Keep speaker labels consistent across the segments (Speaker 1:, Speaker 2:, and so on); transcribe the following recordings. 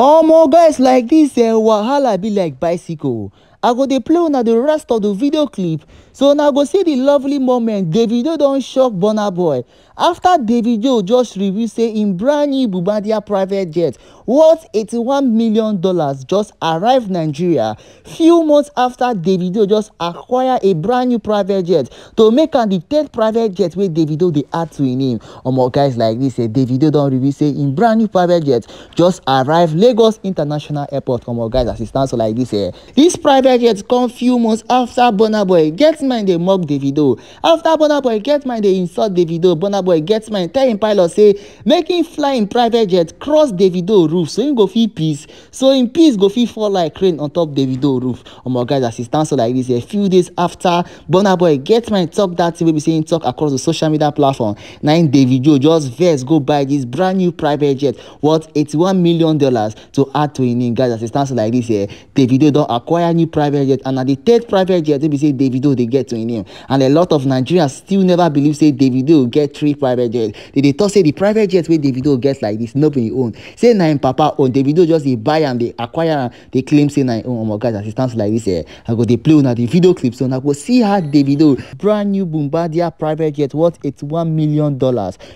Speaker 1: Omo guys, like this wahala be like bicycle. I go dey play una the rest of the video clip so now go see the lovely moment Davido don shock Burna Boy after Davido just reveal say im brand new bombardier private jet worth $81 million just arrived Nigeria few months after Davido just acquire a brand new private jet to make am the third private jet wey Davido dey add to im name. Omo guys, like this Davido don reveal say im brand new private jet just arrive Lagos International Airport. Omo guys, as e stand so like this this private jet come few months after Burna Boy get mind dey mock Davido. After Burna Boy get mind dey insult Davido, Burna Boy get mind tell im pilot say make him fly im private jet cross Davido roof so him go fit peace, so im peace go fit fall like rain on top Davido roof. Omo guys, as e stand so like this a few days after Burna Boy get mind talk that thing wey be say him talk across the social media platform, na im Davido just vex go buy this brand new private jet worth $81 million to add to im name. Guys, as e stand so like this Davido don acquire new private jet and na the third private jet wey be say Davido dey get to im name, and a lot of Nigerians still never believe say Davido get 3 private jets. They dey talk say the private jet wey Davido get like this no be im own, say na im papa own. Davido just dey buy am, dey acquire am, dey claim say na im own. Omo guys, as e stand so like this I go dey play una the video clip so una go see how Davido brand new bombardier private jet worth $81 million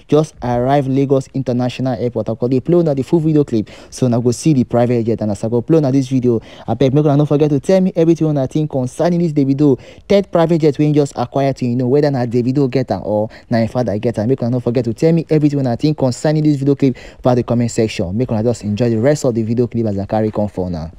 Speaker 1: just arrive Lagos International Airport. I go dey play una the full video clip so una go see the private jet, and as I go play una this video abeg make una no forget to tell me everything una think concerning this Davido third private jet wey him just acquire to whether na Davido get am or na im father get am. Make una no forget to tell me everything una think concerning this video clip about the comment section. Make una just enjoy the rest of the video clip as I carry come for now.